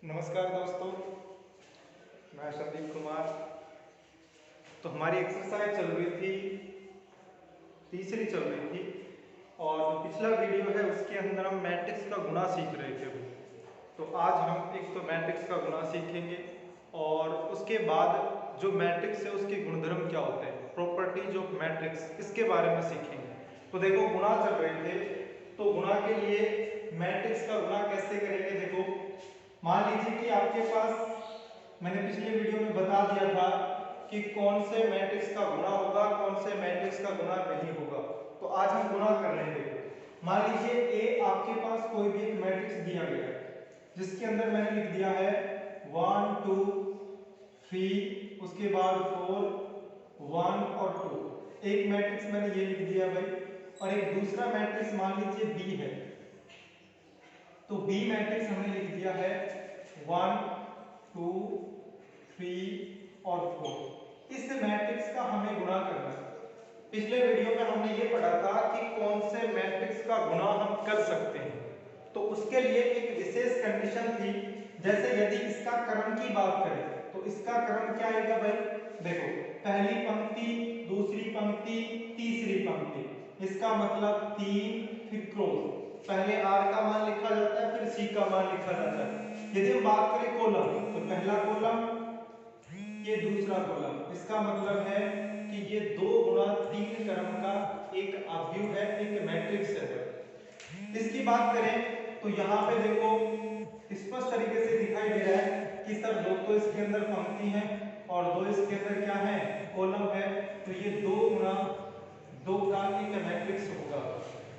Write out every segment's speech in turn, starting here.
नमस्कार दोस्तों, मैं संदीप कुमार। तो हमारी एक्सरसाइज चल रही थी, तीसरी चल रही थी, और जो पिछला वीडियो है उसके अंदर हम मैट्रिक्स का गुणा सीख रहे थे। तो आज हम एक तो मैट्रिक्स का गुणा सीखेंगे और उसके बाद जो मैट्रिक्स है उसके गुणधर्म क्या होते हैं, प्रॉपर्टीज ऑफ मैट्रिक्स, इसके बारे में सीखेंगे। तो देखो, गुणा चल रहे थे, तो गुणा के लिए मैट्रिक्स का गुणा कैसे करेंगे। देखो, मान लीजिए कि आपके पास, मैंने पिछले वीडियो में बता दिया था कि कौन से मैट्रिक्स का गुणा होगा, कौन से मैट्रिक्स का गुणा नहीं होगा। तो आज हम गुणा कर लेंगे। मान लीजिए ए आपके पास कोई भी एक मैट्रिक्स दिया गया है जिसके अंदर मैंने लिख दिया है 1 2 3, उसके बाद 4 1 और 2। एक मैट्रिक्स मैंने ये लिख दिया भाई, और एक दूसरा मैट्रिक्स मान लीजिए बी है, तो बी मैट्रिक्स हमने लिख दिया है 1 2 3 और 4। इस मैट्रिक्स का हमें गुणा करना है। पिछले वीडियो में हमने ये पढ़ा था कि कौन से मैट्रिक्स का गुणा हम कर सकते हैं। तो उसके लिए एक विशेष कंडीशन थी। जैसे यदि इसका क्रम की बात करें तो इसका क्रम क्या आएगा भाई। देखो, पहली पंक्ति, दूसरी पंक्ति, तीसरी पंक्ति, इसका मतलब 3 फिर क्रॉस। पहले आर का मान लिखा जाता है, फिर सी का मान लिखा जाता है। यदि हम बात करें कॉलम, तो पहला कॉलम, ये दूसरा कॉलम, इसका मतलब है कि ये 2 गुणा 3 क्रम का एक अवयव है, एक मैट्रिक्स है। इसकी बात करें तो यहाँ पे देखो स्पष्ट तरीके से दिखाई दे रहा है कि सर 2 तो इसके अंदर पंक्ति है और 2 इसके अंदर क्या है, कॉलम है। तो ये 2 गुणा 2 का एक मैट्रिक्स होगा।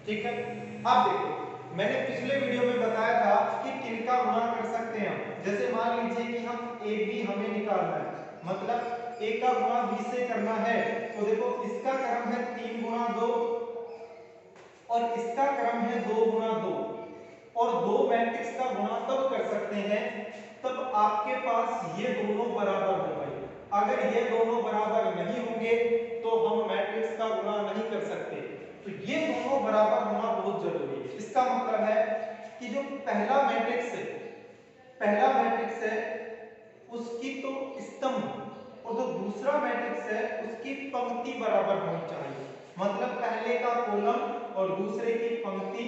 ठीक है। अब देखो, मैंने पिछले वीडियो में बताया था कि किनका गुणा कर सकते हैं हम। जैसे मान लीजिए कि हम ए बी हमें निकालना है, मतलब ए का गुणा बी से करना है। तो देखो, इसका क्रम है 3 गुणा 2 और इसका क्रम है 2 गुणा 2, और 2 मैट्रिक्स का गुणा तब कर सकते हैं तब आपके पास ये दोनों बराबर हो गए। अगर ये दोनों बराबर नहीं होंगे तो हम मैट्रिक्स का गुणा नहीं कर सकते। तो ये दोनों बराबर होना बहुत जरूरी है। इसका मतलब है कि जो पहला मैट्रिक्स है उसकी तो स्तंभ और जो दूसरा मैट्रिक्स है उसकी पंक्ति बराबर होनी चाहिए। मतलब पहले का कॉलम और दूसरे की पंक्ति,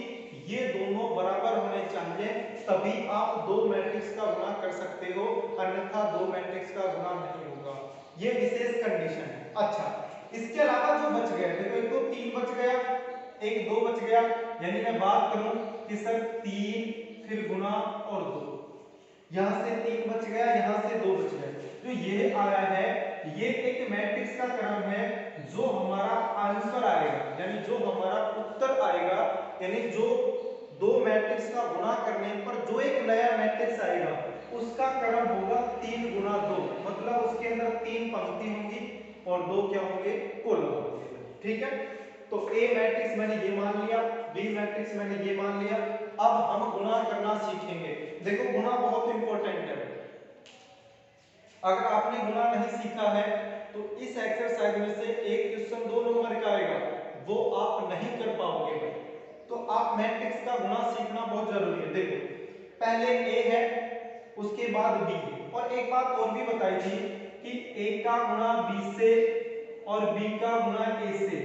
ये दोनों बराबर होने चाहिए, तभी आप 2 मैट्रिक्स का गुणा कर सकते हो, अन्यथा 2 मैट्रिक्स का गुणा नहीं होगा। ये विशेष कंडीशन है। अच्छा, इसके अलावा जो बच गए, देखो एक तो 3 बच गया, एक 2 बच गया, यानी मैं बात करूं कि सर 3 फिर गुणा और 2, यहां से 3 बच गया, यहां से 2 बच गए। तो ये आया है, ये एक मैट्रिक्स का क्रम है। जो हमारा आंसर आएगा, यानी जो हमारा उत्तर आएगा, यानी जो 2 मैट्रिक्स का गुणा करने पर जो एक नया मैट्रिक्स आएगा उसका क्रम होगा 3 गुणा 2, मतलब उसके अंदर 3 पंक्ति होंगी और 2 क्या होंगे, कॉलम होंगे। ठीक है। तो ए मैट्रिक्स मैंने ये मान लिया, बी मैट्रिक्स मैंने ये मान लिया। अब हम गुणा करना सीखेंगे। देखो, गुणा बहुत इंपॉर्टेंट है। अगर आपने गुणा नहीं सीखा है तो इस एक्सरसाइज में से एक क्वेश्चन 2 नंबर का आएगा, वो आप नहीं कर पाओगे भाई। तो आप मैट्रिक्स का गुणा सीखना बहुत जरूरी है। देखो, पहले ए है, उसके बाद बी है। और एक बात और भी बताई थी कि ए का गुणा बी से और बी का गुणा ए से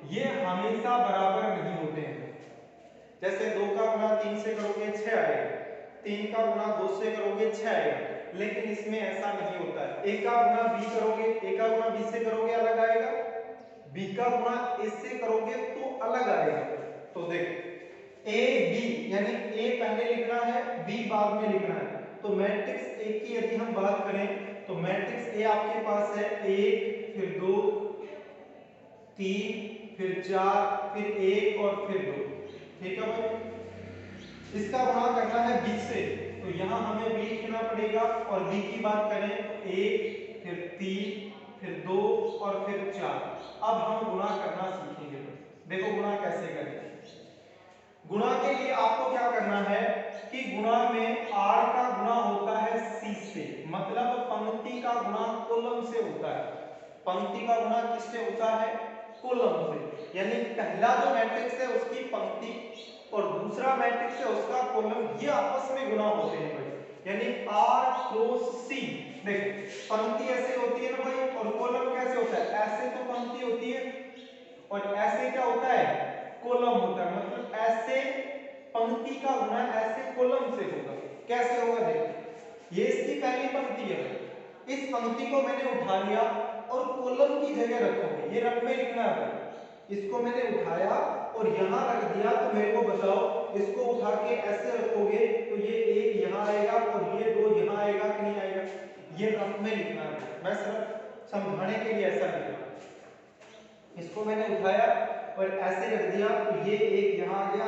ये हमेशा बराबर नहीं होते हैं। जैसे 2 का गुणा 3 से करोगे 6 आएगा, 3 का गुणा 2 से करोगे 6 आएगा, लेकिन इसमें ऐसा नहीं होता है। ए का गुणा बी करोगे, ए का गुणा बी से करोगे अलग आएगा, बी का गुणा ए से करोगे तो अलग आएगा। तो देखो, ए बी यानी ए पहले लिखना है, बी बाद में लिखना है। तो मैट्रिक्स ए की यदि हम बात करें तो मैट्रिक्स ए आपके पास है 1 फिर 2 3 फिर 4 फिर 1 और फिर 2। ठीक है भाई। इसका गुणा करना है बी से, तो यहां हमें बी लिखना पड़ेगा। और बी की बात करें तो 1 फिर 3 फिर 2 और फिर 4। अब हम गुणा करना सीखेंगे। देखो, गुणा कैसे करें। गुणा के लिए आपको क्या करना है कि गुणा में आर का गुणा होता है सी से, मतलब पंक्ति का गुणा कॉलम से होता है। पंक्ति का गुणा किससे होता है, कॉलम से, यानी पहला जो मैट्रिक्स है उसकी पंक्ति और दूसरा मैट्रिक्स है उसका कॉलम, ये आपस में गुणा होते हैं भाई, यानी R क्रॉस C। देखो पंक्ति ऐसे होती है ना भाई, और कॉलम कैसे होता है, ऐसे तो पंक्ति होती है और ऐसे क्या होता है, कॉलम होता है, मतलब ऐसे पंक्ति का गुणा ऐसे कॉलम से होगा। कैसे होगा, देखो ये इसकी पहली पंक्ति है, इस पंक्ति को मैंने उठा लिया और कॉलम की जगह रखोगे, ये रफ में लिखना है, इसको मैंने उठाया और यहाँ रख दिया, तो मेरे को बताओ इसको उठा के ऐसे रखोगे तो ये एक यहाँ आएगा और ये दो यहाँ आएगा कि नहीं आएगा, ये रफ में लिखना है, मैं सिर्फ समझाने के लिए ऐसा लिख रहा हूं। इसको मैंने उठाया और ऐसे रख दिया तो ये एक यहाँ आ गया,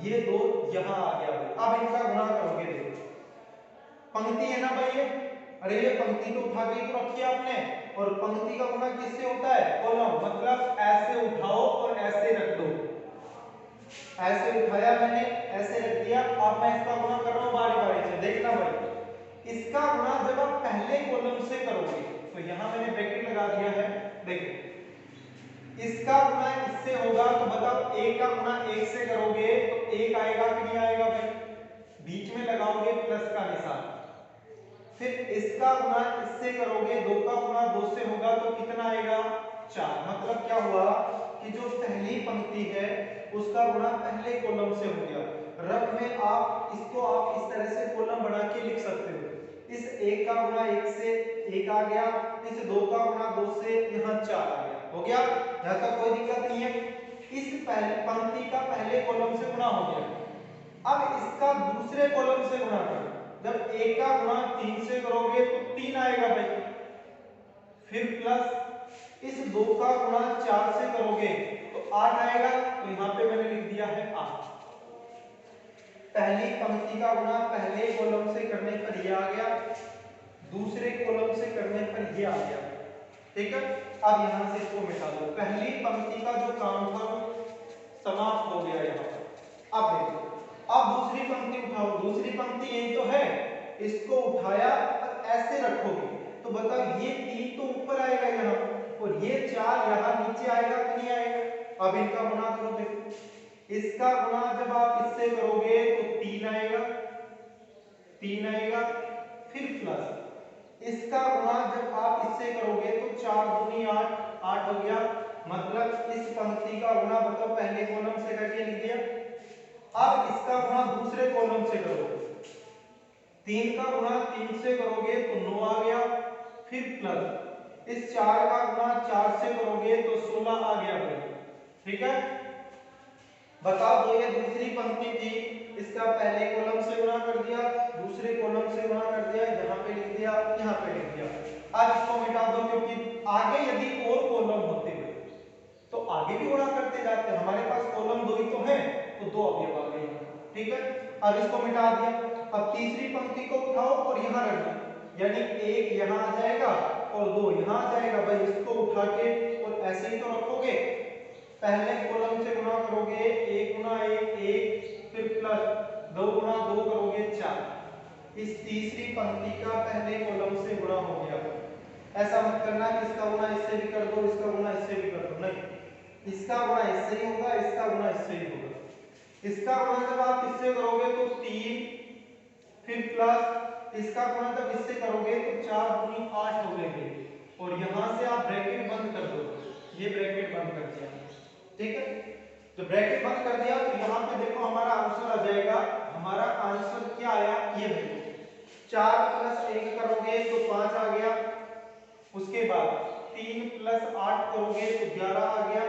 ये दो यहाँ आ गया। अब इनका गुणा करोगे, देखो पंक्ति है ना भाई ये, अरे ये पंक्ति तो उठा के तो रखी आपने, और पंक्ति का गुणा किससे होता है, कॉलम, मतलब ऐसे उठाओ और ऐसे रख दो, ऐसे उठाया मैंने ऐसे रख दिया। अब मैं इसका गुणा कर रहा हूं बारी बारी से, देखना भाई इसका गुणा जब आप पहले कॉलम से करोगे, तो यहां मैंने ब्रैकेट लगा दिया है, देखो इसका गुणा इससे होगा, तो बताओ एक का गुणा एक से करोगे तो एक आएगा कि नहीं आएगा भाई, बीच में लगाओगे प्लस का निशान, फिर इसका गुणा इससे करोगे, दो का गुणा दो से होगा तो कितना आएगा, चार। मतलब क्या हुआ कि जो पहली पंक्ति है उसका गुणा पहले कॉलम से हो गया। रफ में आप इसको आप इस तरह से कॉलम बना के लिख सकते हो, इस एक का गुणा एक से एक आ गया, इस दो का गुणा दो से यहाँ चार आ गया, हो गया, यहाँ तक कोई दिक्कत नहीं है। इस पहले पंक्ति का पहले कॉलम से गुणा हो गया। अब इसका दूसरे कॉलम से गुणा करो, जब एक का गुणा 3 से करोगे तो 3 आएगा भाई, फिर प्लस इस 2 का गुणा 4 से करोगे तो 8 आएगा, तो यहाँ पे मैंने लिख दिया है 8। पहली पंक्ति का गुणा पहले कॉलम से करने पर ये आ गया, दूसरे कॉलम से करने पर ये आ गया, ठीक है। अब यहाँ से इसको मिटा दो, पहली पंक्ति का जो काम था वो समाप्त हो गया यहाँ पर। अब देखो अब दूसरी पंक्ति उठाओ, दूसरी पंक्ति यही तो है, इसको उठाया और ऐसे रखोगे तो बताओ ये 3 तो ऊपर आएगा यहाँ और ये 4 यहाँ नीचे आएगा कि नहीं आएगा। अब इनका गुणा करो, देखो इसका गुणा जब आप इससे करोगे तो 3 आएगा, 3 आएगा, फिर प्लस इसका गुणा जब आप इससे करोगे तो 4 दूनी 8, 8 हो गया। मतलब इस पंक्ति का गुणा बताओ पहले कॉलम से करके लिख दिया। अब इसका गुणा दूसरे कॉलम से करो, 3 का गुणा 3 से करोगे तो 9 आ गया, फिर प्लस इस 4 का गुणा 4 से करोगे तो 16 आ गया भाई, ठीक है। बताओ तो ये दूसरी पंक्ति थी, इसका पहले कॉलम से गुणा कर दिया, दूसरे कॉलम से गुणा कर दिया, यहाँ पे लिख दिया, यहाँ पे लिख दिया। अब इसको मिटा दो, क्योंकि आगे यदि और कॉलम होते हुए तो आगे भी गुणा करते जाते, हमारे पास कॉलम 2 ही तो है तो 2 अवयव आ गए, ठीक है। अब इसको मिटा दिया, अब तीसरी पंक्ति को उठाओ और यहाँ रख दो, यानी 1 यहाँ आ जाएगा और 2 यहाँ आ जाएगा भाई। इसको उठा के और ऐसे ही तो रखोगे, पहले कॉलम से गुणा करोगे 1 गुणा 1 1, फिर प्लस 2 गुणा 2 करोगे 4। इस तीसरी पंक्ति का पहले कॉलम से गुणा हो गया। ऐसा मत करना कि इसका गुणा इससे भी कर दो, इसका गुणा इससे भी कर दो, नहीं, इसका गुणा इससे ही होगा, इसका गुणा इससे ही होगा। इसका गुणा जब आप इससे करोगे तो 3, फिर प्लस इसका गुणा जब इससे करोगे तो 4 दूनी 8 हो गए, और यहां से आप ब्रैकेट बंद कर दो, ये ब्रैकेट बंद कर दिया, ठीक है। तो ब्रैकेट बंद कर दिया तो यहाँ पे देखो हमारा आंसर आ जाएगा। हमारा आंसर क्या आया, ये देखो 4 + 1 करोगे तो 5 आ गया, उसके बाद 3 + 8 करोगे तो 11 आ गया,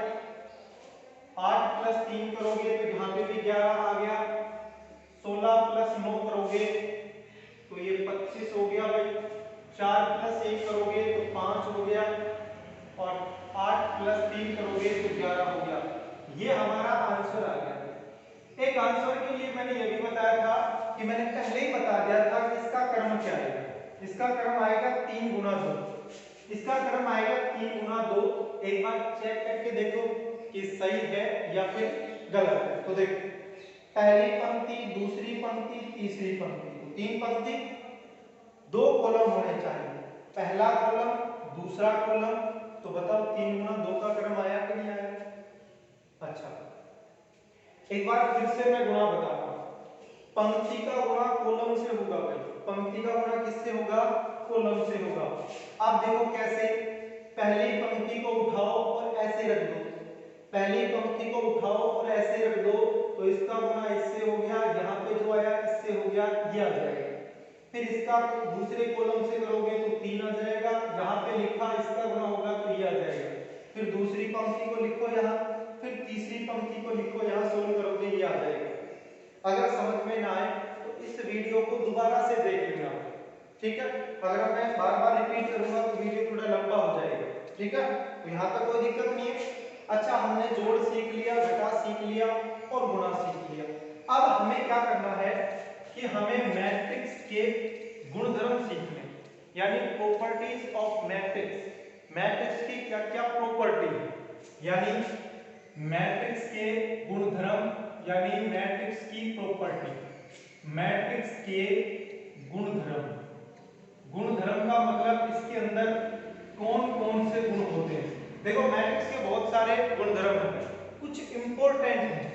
8 + 3 करोगे तो यहाँ पे भी 11 आ गया, 16 + 9 करोगे तो ये 25 हो गया भाई, 4 + 1 करोगे तो 5 हो गया, और 8 + 3 करोगे तो 11 हो गया। ये हमारा आंसर आ गया। एक आंसर के लिए मैंने ये भी बताया था कि मैंने पहले ही बता दिया था कि इसका क्रम क्या आएगा। इसका क्रम आएगा 3 × 2, इसका क्रम आएगा 3 × 2। एक बार चेक करके देखो कि सही है या फिर गलत है। तो देखो पहली पंक्ति, दूसरी पंक्ति, तीसरी पंक्ति, 3 पंक्ति, 2 कॉलम होने चाहिए, पहला कॉलम, दूसरा कॉलम, तो बताओ 3 गुना 2 का क्रम आया कि नहीं आया? अच्छा, एक बार फिर से मैं गुणा बता रहा हूं। पंक्ति का गुणा कॉलम से होगा भाई, पंक्ति का गुणा किससे होगा? कॉलम से होगा। आप देखो कैसे, पहली पंक्ति को उठाओ और ऐसे रख दो, पहली पंक्ति को उठाओ और ऐसे रख दो, तो इसका गुणा इससे हो गया, यहाँ पे जो आया इससे हो गया, ये आ जाएगा। फिर इसका दूसरे कॉलम से करोगे तो 3 आ जाएगा, यहाँ पे लिखा इसका गुणा होगा तो ये आ जाएगा। फिर दूसरी पंक्ति को लिखो यहाँ, फिर तीसरी पंक्ति को लिखो यहाँ, सोल्व करोगे ये आ जाएगा। अगर समझ में ना आए तो इस वीडियो को दोबारा से देख लेना, ठीक है? अगर मैं बार बार रिपीट करूंगा तो वीडियो थोड़ा लंबा हो जाएगा, ठीक है? तो यहाँ तक कोई दिक्कत नहीं है। अच्छा, हमने जोड़ सीख लिया, घटा सीख लिया और गुणा सीख लिया। अब हमें क्या करना है कि हमें मैट्रिक्स के गुणधर्म सीखने, यानी प्रॉपर्टीज ऑफ मैट्रिक्स। मैट्रिक्स की क्या क्या प्रॉपर्टी है, यानी मैट्रिक्स के गुणधर्म, यानी मैट्रिक्स की प्रॉपर्टी, मैट्रिक्स के गुणधर्म। गुणधर्म का मतलब इसके अंदर कौन कौन से गुण होते हैं। देखो मैट्रिक्स के बहुत सारे गुणधर्म हैं, कुछ इंपॉर्टेंट हैं,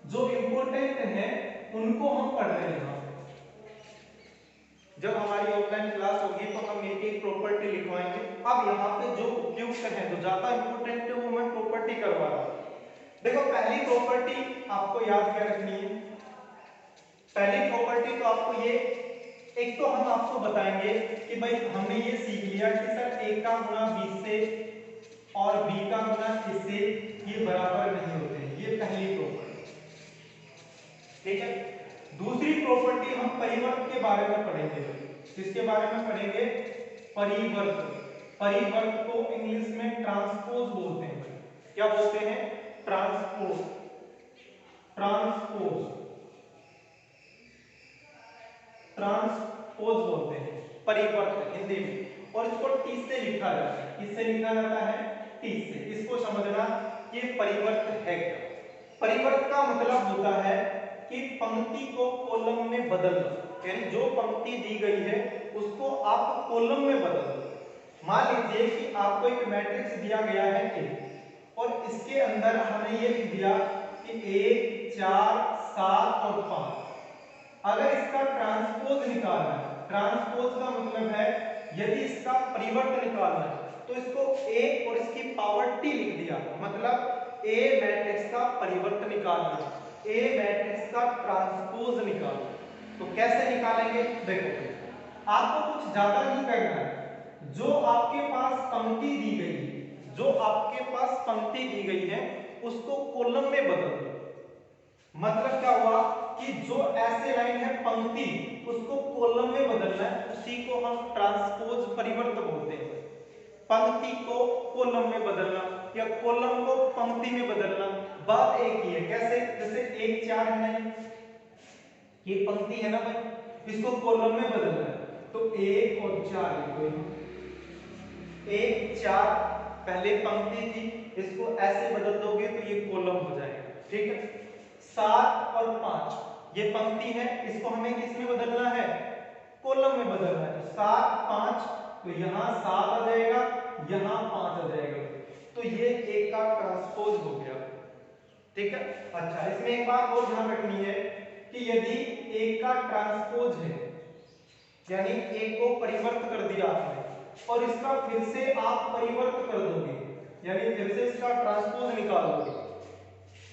जो इंपॉर्टेंट हैं उनको हम पढ़ रहे हैं। जब हमारी ऑफलाइन क्लास होगी तो हम एक एक प्रॉपर्टी लिखवाएंगे। अब यहाँ पे जो उपयुक्त है, जो ज्यादा इंपॉर्टेंट है, वो मैं प्रॉपर्टी करवा रहा हूँ। देखो पहली प्रॉपर्टी आपको याद क्या रखनी है। पहली प्रॉपर्टी तो आपको ये, एक तो हम आपको बताएंगे कि भाई हमने ये सीख लिया कि सर a का गुणा b से और b का गुणा इससे ये बराबर नहीं होते हैं, ये पहली प्रॉपर्टी, ठीक है? दूसरी प्रॉपर्टी हम परिवर्त के बारे में पढ़ेंगे। किसके बारे में पढ़ेंगे? परिवर्त। परिवर्त को इंग्लिश में ट्रांसपोज बोलते हैं। क्या बोलते हैं? ट्रांसपोज। ट्रांसपोज, ट्रांसपोज बोलते हैं परिवर्त हिंदी में, और इसको टी से लिखा जाता है। किससे लिखा जाता है? टी से। इसको समझना, ये परिवर्त है क्या? परिवर्त का मतलब होता है कि पंक्ति को कॉलम में बदलना, यानी जो पंक्ति दी गई है उसको आप कॉलम में बदल दो। मान लीजिए कि आपको एक मैट्रिक्स दिया गया है A, और इसके अंदर हमें ये लिख दिया कि 1 4 7 और 5। अगर इसका ट्रांसपोज निकालना है, ट्रांसपोज का मतलब है यदि इसका परिवर्त निकालना है तो इसको A और इसकी पावर T लिख दिया, मतलब A मैट्रिक्स का परिवर्त निकालना, A मैट्रिक्स का ट्रांसपोज निकालना। तो कैसे निकालेंगे? देखो आपको कुछ ज्यादा नहीं करना है, जो आपके पास पंक्ति दी गई है, जो आपके पास पंक्ति दी गई है उसको कॉलम में बदल दो। मतलब क्या हुआ कि जो ऐसे लाइन है पंक्ति, उसको कॉलम में बदलना है, उसी को हम ट्रांसपोज परिवर्त बोलते हैं। पंक्ति को कॉलम में बदलना या कॉलम को पंक्ति में बदलना, बात एक ही है। कैसे? जैसे 1 4 है ना, ये पंक्ति है ना भाई, इसको कॉलम में बदलना है तो 1 और 4 लिखो। 1 4 पहले पंक्ति थी, इसको ऐसे बदल दोगे तो ये कॉलम हो जाएगा, ठीक है? 7 और 5 ये पंक्ति है, इसको हमें किस में बदलना है? कॉलम में बदलना है। तो 7 5, तो यहाँ 7 आ जाएगा, यहाँ 5 आ जाएगा, तो ये एक का ट्रांसपोज हो गया, ठीक है? अच्छा, इसमें एक बात और ध्यान रखनी है कि यदि एक का ट्रांसपोज है, यानी एक को परिवर्त कर दिया आपने और इसका फिर से आप परिवर्त कर दोगे, यानी फिर से इसका ट्रांसपोज निकाल दोगे,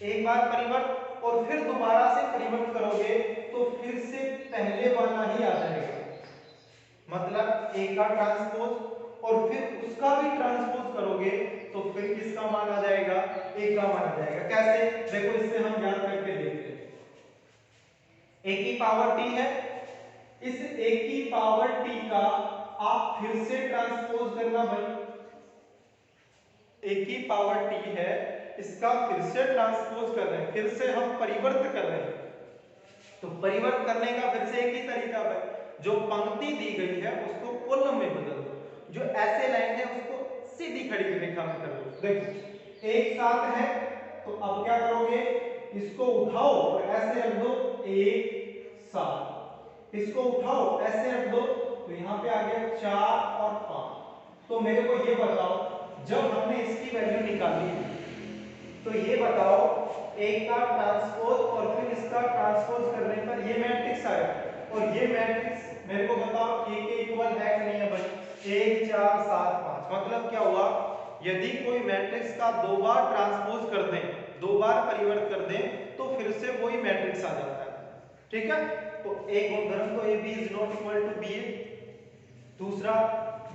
एक बार परिवर्त और फिर दोबारा से परिवर्त करोगे तो फिर से पहले वाला ही आ जाएगा। मतलब एक का ट्रांसपोज और फिर उसका भी ट्रांसपोज करोगे तो फिर किसका मान आ जाएगा? एक का मान आ जाएगा। कैसे? देखो इससे हम याद करके देखते हैं। एक की पावर t है, इस एक की पावर t का आप फिर से ट्रांसपोज करना भाई। एक की पावर t है, इसका फिर से ट्रांसपोज कर रहे हैं, फिर से हम परिवर्त कर रहे हैं। तो परिवर्त करने का फिर से एक ही तरीका है, जो पंक्ति दी गई है उसको कॉलम में बदल दो, जो ऐसे लाइन है उसको सीधी खड़ी रेखा में कर दो। देखो 1 7 है, तो अब क्या करोगे? इसको उठाओ और ऐसे रख दो 1 7, इसको उठाओ ऐसे रख दो तो यहाँ पे आ गया 4 और 5। तो मेरे को ये बताओ, जब हमने इसकी वैल्यू निकाली तो ये बताओ एक का ट्रांसपोज और फिर इसका ट्रांसपोज करने पर ये मैट्रिक्स आया, और ये मैट्रिक्स मेरे को बताओ A के इक्वल है कि नहीं है भाई? 1 4 7 5। मतलब क्या हुआ, यदि कोई मैट्रिक्स का दो बार ट्रांसपोज कर दें, दो बार परिवर्त कर दें, तो फिर से वही मैट्रिक्स आ जाता है। ठीक है, तो एक गुणधर्म तो AB is not equal to BA। दूसरा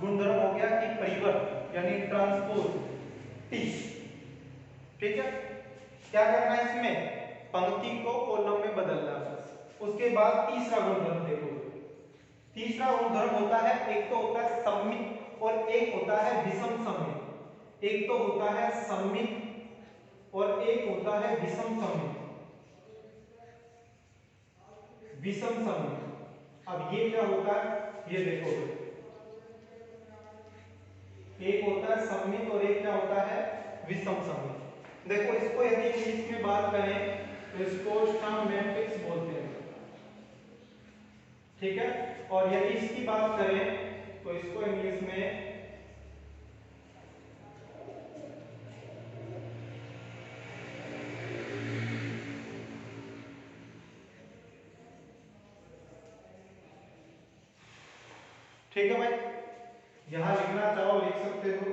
गुणधर्म हो गया कि परिवर्त यानी ट्रांसपोज T। ठीक है, क्या करना है इसमें? पंक्ति को कॉलम में बदलना बस। उसके बाद तीसरा गुणधर्म देखो। तीसरा गुणधर्म होता है, एक तो होता है सममित और एक होता है विषम सममित। एक तो होता है सममित और एक होता है विषम सममित। विषम सममित, अब ये क्या होता है ये देखो, एक होता है सममित और एक क्या होता है विषम सममित। देखो इसको यदि इंग्लिश में बात करें तो इसको स्टर्म मैट्रिक्स बोलते हैं। ठीक है, और यदि इसकी बात करें तो इसको इंग्लिश में ठीक है भाई, यहां लिखना चाहो लिख सकते हो,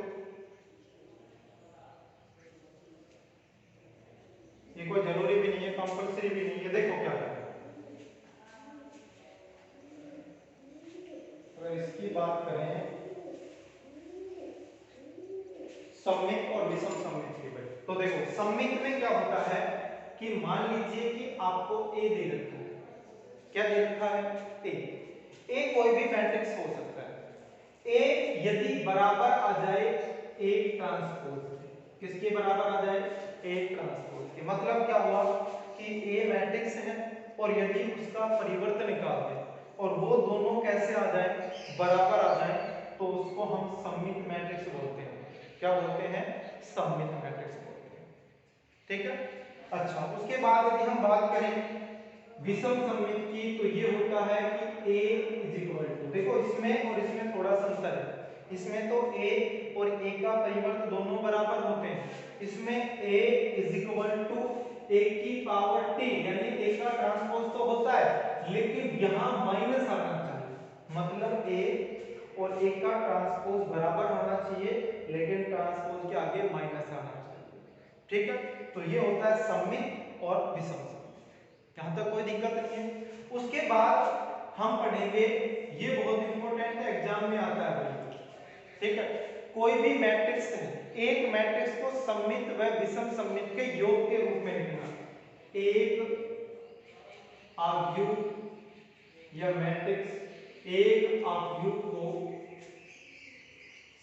ये कोई जरूरी भी नहीं है, कंपलसरी भी नहीं है। देखो क्या है, अगर इसकी बात करें सममित और विषम सममित की भाई, तो देखो सममित में क्या होता है कि मान लीजिए कि आपको A दे रखा है। क्या दे रखा है? A कोई भी मैट्रिक्स हो सकता है। A यदि बराबर आ जाए एक ट्रांसपोज के, किसके बराबर आ जाए? एक ट्रांसपोज के। मतलब क्या हुआ कि A मैट्रिक्स है और यदि उसका परिवर्तन निकाल दें और वो दोनों कैसे आ जाए? बराबर आ जाए, तो उसको हम सममित मैट्रिक्स बोलते हैं। क्या बोलते हैं? सममित मैट्रिक्स बोलते हैं। ठीक है, अच्छा उसके बाद यदि हम बात करें विषम सममित की, तो ये होता है कि A इज इक्वल टू, देखो इसमें और इसमें थोड़ा सा अंतर है। इसमें तो A और A का परिवर्त दोनों बराबर होते हैं। इसमें A is equal to A की पावर T, यानी A का ट्रांसपोज तो होता है, लेकिन यहाँ माइनस आना चाहिए। मतलब A और A का ट्रांसपोज बराबर होना चाहिए, लेकिन ट्रांसपोज के आगे माइनस आना चाहिए। ठीक है, तो ये होता है सममित और विषम। यहां तक कोई दिक्कत नहीं है। उसके बाद हम पढ़ेंगे, ये बहुत इंपॉर्टेंट है, एग्जाम में आता है भाई। ठीक है, कोई भी मैट्रिक्स है, एक मैट्रिक्स को सममित व विषम सममित के योग के रूप में लिखना। एक आव्यूह या मैट्रिक्स एक आव्यूह को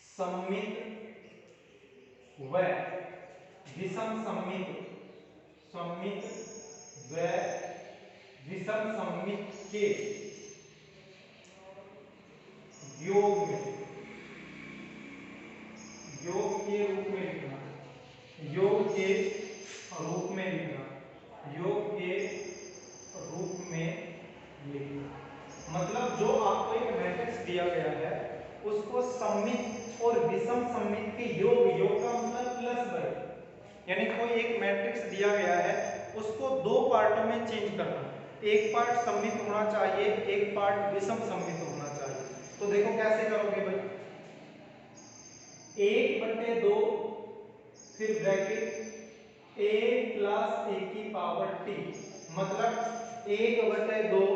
सममित व विषम सममित व विषम सममित के योग के रूप में लिखना। योग के रूप में लिखना। योग के रूप में लिखना मतलब जो आपको एक मैट्रिक्स दिया गया है उसको सममित और विषम सममित के योग का मतलब प्लस बाय, यानी कोई एक मैट्रिक्स दिया गया है उसको दो पार्टों में चेंज करना। एक पार्ट सममित होना चाहिए, एक पार्ट विषम सममित होना चाहिए। तो देखो कैसे करोगे भाई, 1/2 फिर ब्रैकेट a प्लस a की पावर t, मतलब 1/2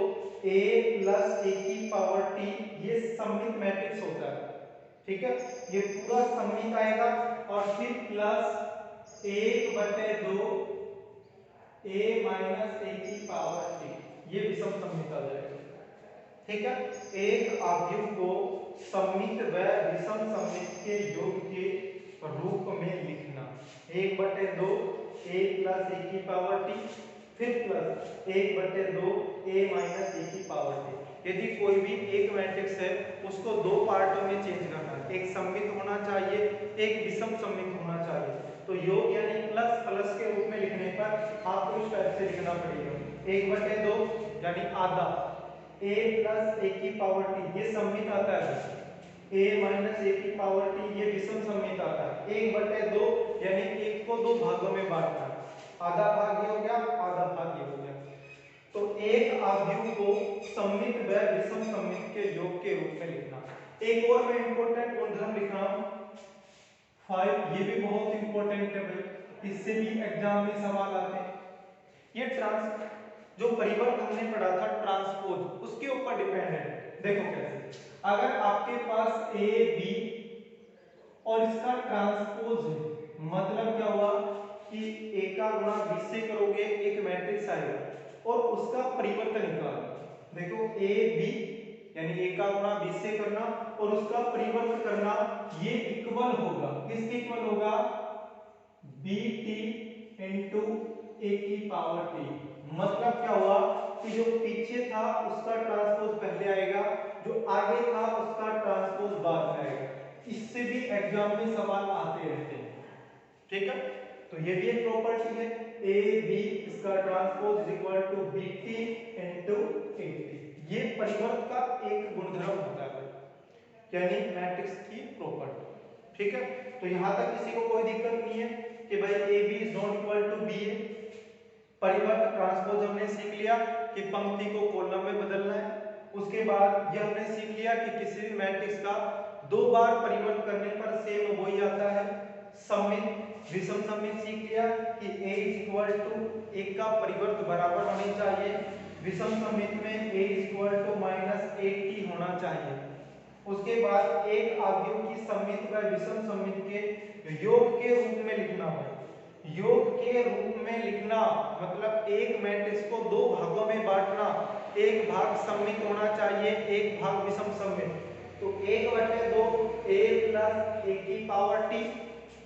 a प्लस a की पावर t, ये सममित मैट्रिक्स होता है। ठीक है, ये पूरा सममित आएगा और फिर प्लस 1/2 a माइनस a की पावर t, ये विषम सममित आ जाएगा। ठीक है, एक आव्यूह को सममित व विषम सममित के योग के रूप में लिखना। 1/2 a प्लस a की पावर t, फिर प्लस 1/2 a माइनस a की पावर t। यदि कोई भी एक मैट्रिक्स है उसको दो पार्टों में चेंज करना है, एक सममित होना चाहिए, एक विषम सममित होना चाहिए। तो योग यानी प्लस प्लस के रूप में लिखने पर आपको इस टाइप से लिखना पड़ेगा, 1/2 यानी आधा a प्लस a की पावर t, ये सममित आता है। a माइनस a की पावर t, ये विषम सममित आता है। 1/2 यानी 1 को 2 भागों में बांटना, आधा भाग ये हो गया, आधा भाग ये हो गया। तो एक आव्यूह को सममित व विषम सममित के योग के रूप में लिखना। एक और मैं इंपॉर्टेंट गुणधर्म लिख रहा हूं 5, ये भी बहुत इंपॉर्टेंट है भाई, इससे भी एग्जाम में सवाल आते हैं। ये जो परिवर्त हमने पढ़ा था ट्रांसपोज, उसके ऊपर डिपेंड है। देखो कैसे, अगर आपके पास ए बी और इसका ट्रांसपोज है, मतलब क्या हुआ कि ए का गुणा बी से करोगे एक मैट्रिक्स आएगा और उसका परिवर्तन निकालो। देखो ए बी यानी ए का गुणा बी से करना और उसका परिवर्तन करना, ये इक्वल होगा, किसके इक्वल होगा, बी टी इंटू ए की पावर टी। मतलब क्या हुआ कि जो पीछे था उसका ट्रांसपोज पहले आएगा, जो आगे था उसका ट्रांसपोज बाद में आएगा। इससे भी एग्जाम में सवाल आते रहते हैं, ठीक है। तो ये भी एक प्रॉपर्टी है, ए बी इसका transpose is equal to B T into A T. ये परिवर्त का एक गुणधर्म होता है, यानी मैट्रिक्स की प्रॉपर्टी, ठीक है। तो यहां तक किसी को कोई दिक्कत नहीं है कि भाई A B is not equal to B है। परिवर्त ट्रांसपोज हमने सीख लिया कि पंक्ति को कॉलम में बदलना है। उसके बाद ये हमने सीख लिया कि किसी भी मैट्रिक्स का 2 बार परिवर्तन करने पर सेम वही आता है, सममित। विषम सममित सीख लिया कि a इज इक्वल टू एक का परिवर्त बराबर होने चाहिए, विषम सममित में a is equal to minus A T होना चाहिए। उसके बाद एक आव्यूह की सममित व विषम सममित के योग के रूप में लिखना है। योग के रूप में लिखना मतलब एक मैट्रिक्स को 2 भागों में बांटना, एक भाग सममित होना चाहिए, एक भाग विषम सममित। तो 1/2 a प्लस a की पावर t,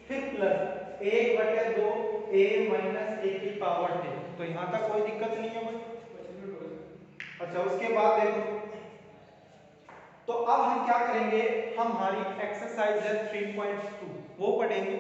फिर प्लस 1/2 a माइनस a की पावर t। तो यहां तक कोई दिक्कत नहीं है भाई। अच्छा, उसके बाद देखो, तो अब हम क्या करेंगे, हम हमारी एक्सरसाइज है 3.2 वो पढ़ेंगे।